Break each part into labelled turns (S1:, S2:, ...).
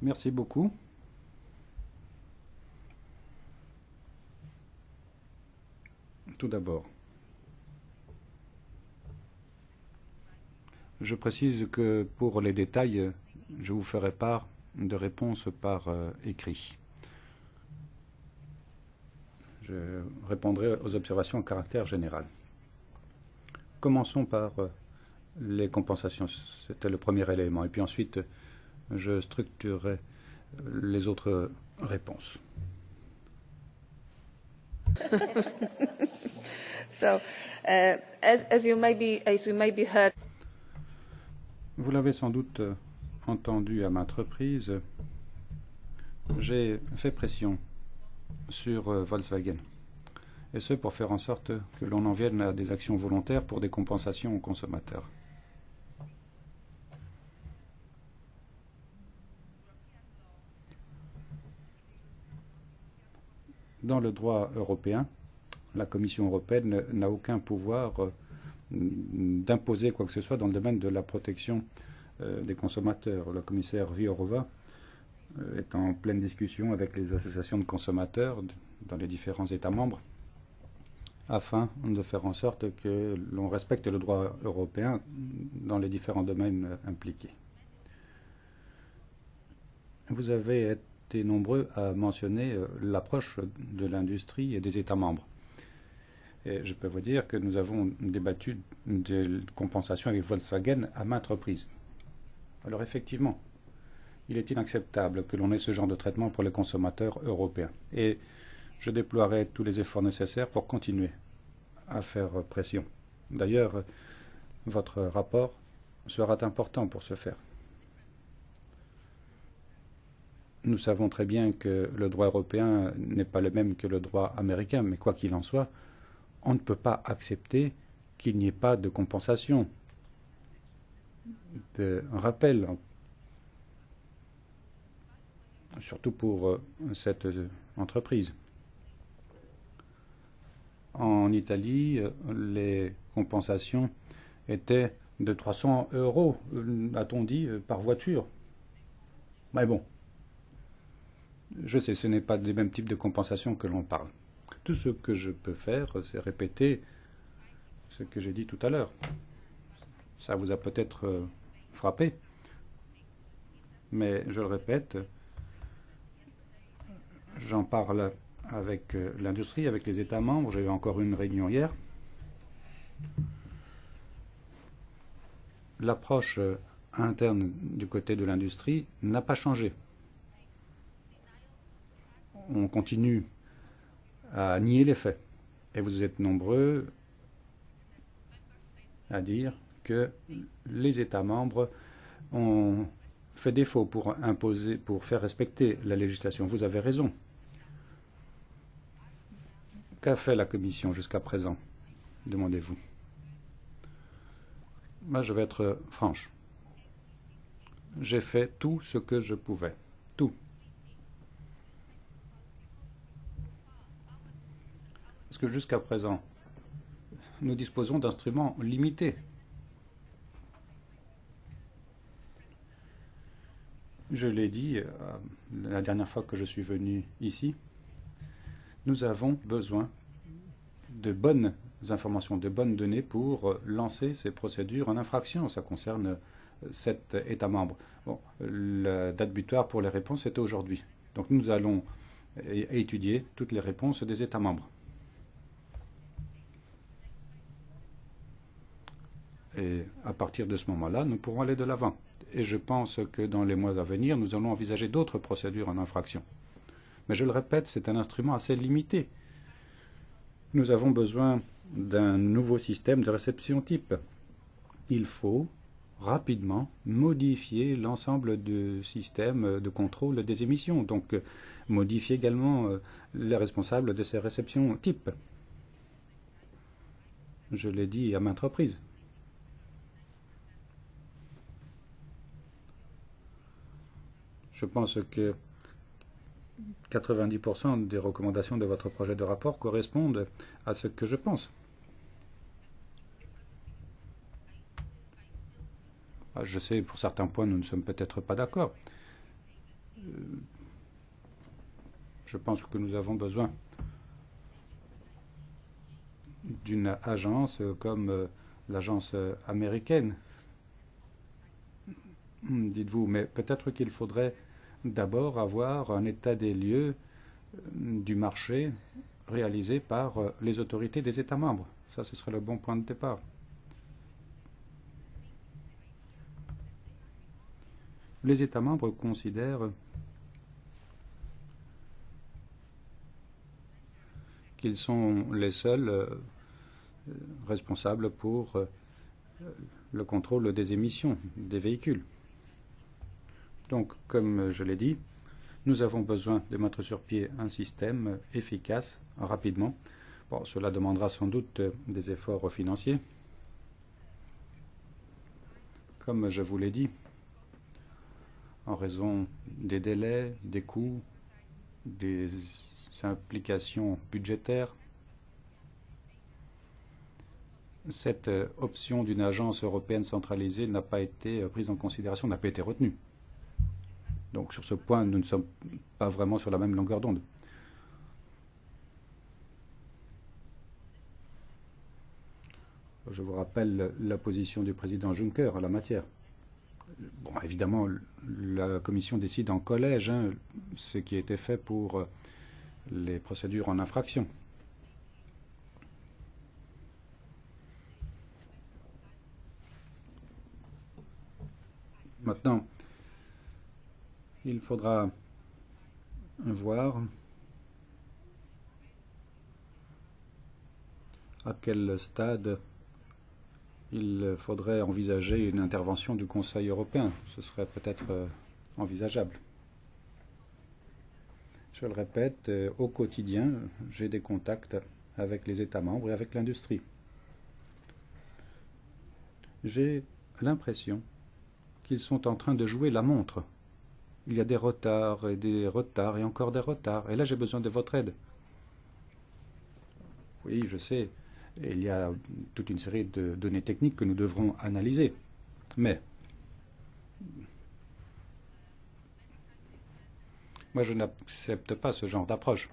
S1: Merci beaucoup. Tout d'abord, je précise que pour les détails, je vous ferai part de réponses par écrit. Je répondrai aux observations à caractère général. Commençons par les compensations. C'était le premier élément. Et puis ensuite, je structurerai les autres réponses.
S2: So, as you may be heard.
S1: Vous l'avez sans doute entendu à maintes reprises, j'ai fait pression sur Volkswagen. Et ce pour faire en sorte que l'on en vienne à des actions volontaires pour des compensations aux consommateurs. Dans le droit européen, la Commission européenne n'a aucun pouvoir d'imposer quoi que ce soit dans le domaine de la protection des consommateurs. Le commissaire Jourová est en pleine discussion avec les associations de consommateurs dans les différents États membres afin de faire en sorte que l'on respecte le droit européen dans les différents domaines impliqués. Vous avez été nombreux à mentionner l'approche de l'industrie et des États membres. Et je peux vous dire que nous avons débattu de compensation avec Volkswagen à maintes reprises. Alors effectivement, il est inacceptable que l'on ait ce genre de traitement pour les consommateurs européens. Et je déploierai tous les efforts nécessaires pour continuer à faire pression. D'ailleurs, votre rapport sera important pour ce faire. Nous savons très bien que le droit européen n'est pas le même que le droit américain, mais quoi qu'il en soit, on ne peut pas accepter qu'il n'y ait pas de compensation, de rappel, surtout pour cette entreprise. En Italie, les compensations étaient de 300 €, a-t-on dit, par voiture. Mais bon, je sais, ce n'est pas des mêmes types de compensations que l'on parle. Tout ce que je peux faire, c'est répéter ce que j'ai dit tout à l'heure. Ça vous a peut-être frappé, mais je le répète, j'en parle avec l'industrie, avec les États membres. J'ai eu encore une réunion hier. L'approche interne du côté de l'industrie n'a pas changé. On continue à nier les faits. Et vous êtes nombreux à dire que les États membres ont fait défaut pour imposer, pour faire respecter la législation. Vous avez raison. Qu'a fait la Commission jusqu'à présent, demandez-vous? Moi, je vais être franche. J'ai fait tout ce que je pouvais. Tout. Parce que jusqu'à présent, nous disposons d'instruments limités. Je l'ai dit la dernière fois que je suis venu ici, nous avons besoin de bonnes informations, de bonnes données pour lancer ces procédures en infraction. Ça concerne 7 États membres. Bon, la date butoir pour les réponses est aujourd'hui. Donc nous allons étudier toutes les réponses des États membres. Et à partir de ce moment-là, nous pourrons aller de l'avant. Et je pense que dans les mois à venir, nous allons envisager d'autres procédures en infraction. Mais je le répète, c'est un instrument assez limité. Nous avons besoin d'un nouveau système de réception type. Il faut rapidement modifier l'ensemble du système de contrôle des émissions. Donc, modifier également les responsables de ces réceptions type. Je l'ai dit à maintes reprises. Je pense que 90% des recommandations de votre projet de rapport correspondent à ce que je pense. Je sais, pour certains points, nous ne sommes peut-être pas d'accord. Je pense que nous avons besoin d'une agence comme l'agence américaine, dites-vous, mais peut-être qu'il faudrait d'abord avoir un état des lieux du marché réalisé par les autorités des États membres. Ça, ce serait le bon point de départ. Les États membres considèrent qu'ils sont les seuls responsables pour le contrôle des émissions des véhicules. Donc, comme je l'ai dit, nous avons besoin de mettre sur pied un système efficace rapidement. Bon, cela demandera sans doute des efforts financiers. Comme je vous l'ai dit, en raison des délais, des coûts, des implications budgétaires, cette option d'une agence européenne centralisée n'a pas été prise en considération, n'a pas été retenue. Donc sur ce point, nous ne sommes pas vraiment sur la même longueur d'onde. Je vous rappelle la position du président Juncker en la matière. Bon, évidemment, la Commission décide en collège ce qui a été fait pour les procédures en infraction. Maintenant, il faudra voir à quel stade il faudrait envisager une intervention du Conseil européen. Ce serait peut-être envisageable. Je le répète, au quotidien, j'ai des contacts avec les États membres et avec l'industrie. J'ai l'impression qu'ils sont en train de jouer la montre. Il y a des retards et encore des retards. Et là, j'ai besoin de votre aide. Oui, je sais. Il y a toute une série de données techniques que nous devrons analyser. Mais moi, je n'accepte pas ce genre d'approche.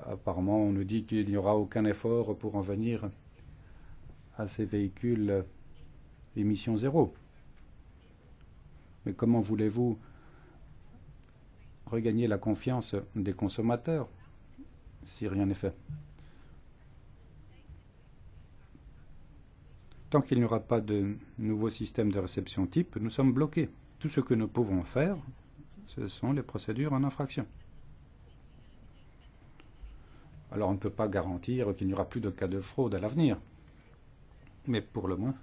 S1: Apparemment, on nous dit qu'il n'y aura aucun effort pour en venir à ces véhicules émission zéro. Mais comment voulez-vous regagner la confiance des consommateurs si rien n'est fait? Tant qu'il n'y aura pas de nouveau système de réception type, nous sommes bloqués. Tout ce que nous pouvons faire, ce sont les procédures en infraction. Alors on ne peut pas garantir qu'il n'y aura plus de cas de fraude à l'avenir. Mais pour le moins,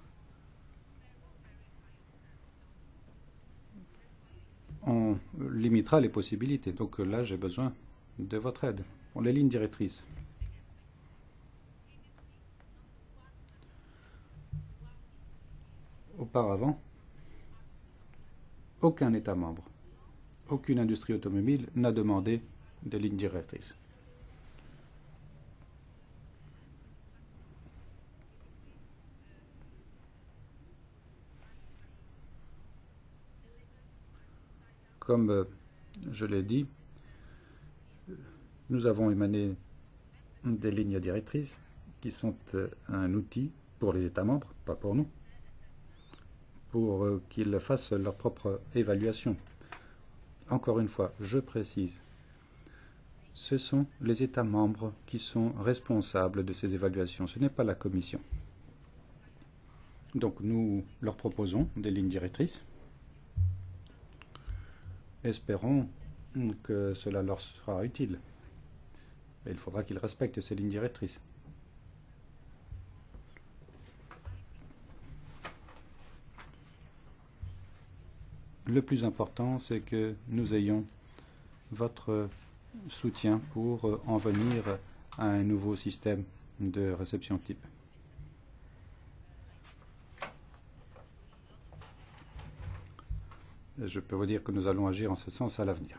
S1: on limitera les possibilités. Donc là, j'ai besoin de votre aide. Pour les lignes directrices. Auparavant, aucun État membre, aucune industrie automobile n'a demandé de lignes directrices. Comme je l'ai dit, nous avons émané des lignes directrices qui sont un outil pour les États membres, pas pour nous, pour qu'ils fassent leur propre évaluation. Encore une fois, je précise, ce sont les États membres qui sont responsables de ces évaluations, ce n'est pas la Commission. Donc nous leur proposons des lignes directrices. Espérons que cela leur sera utile. Et il faudra qu'ils respectent ces lignes directrices. Le plus important, c'est que nous ayons votre soutien pour en venir à un nouveau système de réception type. Je peux vous dire que nous allons agir en ce sens à l'avenir.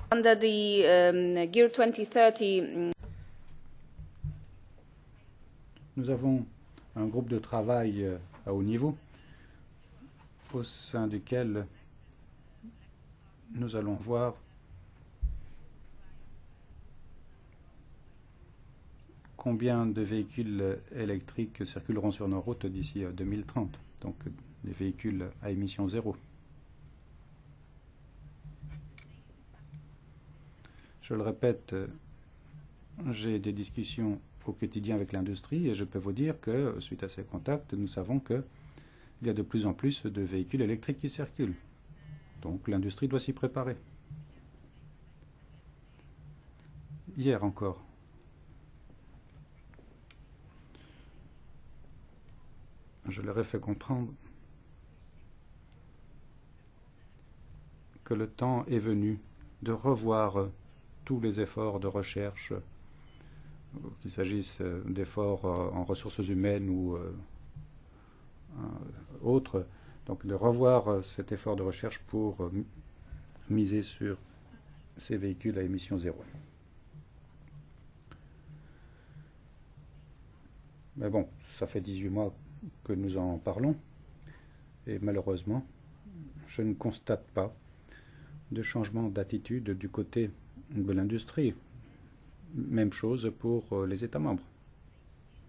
S2: Under the Gear 2030,
S1: Nous avons un groupe de travail à haut niveau au sein duquel nous allons voir combien de véhicules électriques circuleront sur nos routes d'ici 2030, donc des véhicules à émission zéro. Je le répète, j'ai des discussions au quotidien avec l'industrie et je peux vous dire que, suite à ces contacts, nous savons qu'il y a de plus en plus de véhicules électriques qui circulent. Donc l'industrie doit s'y préparer. Hier encore, je leur ai fait comprendre que le temps est venu de revoir tous les efforts de recherche, qu'il s'agisse d'efforts en ressources humaines ou autres, donc de revoir cet effort de recherche pour miser sur ces véhicules à émission zéro. Mais bon, ça fait 18 mois que nous en parlons et malheureusement, je ne constate pas de changement d'attitude du côté de l'industrie. Même chose pour les États membres,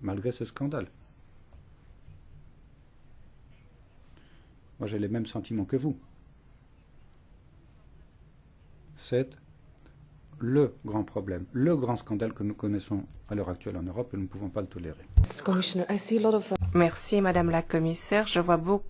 S1: malgré ce scandale. Moi, j'ai les mêmes sentiments que vous. C'est le grand problème, le grand scandale que nous connaissons à l'heure actuelle en Europe et nous ne pouvons pas le tolérer.
S3: Merci, Madame la Commissaire. Je vois beaucoup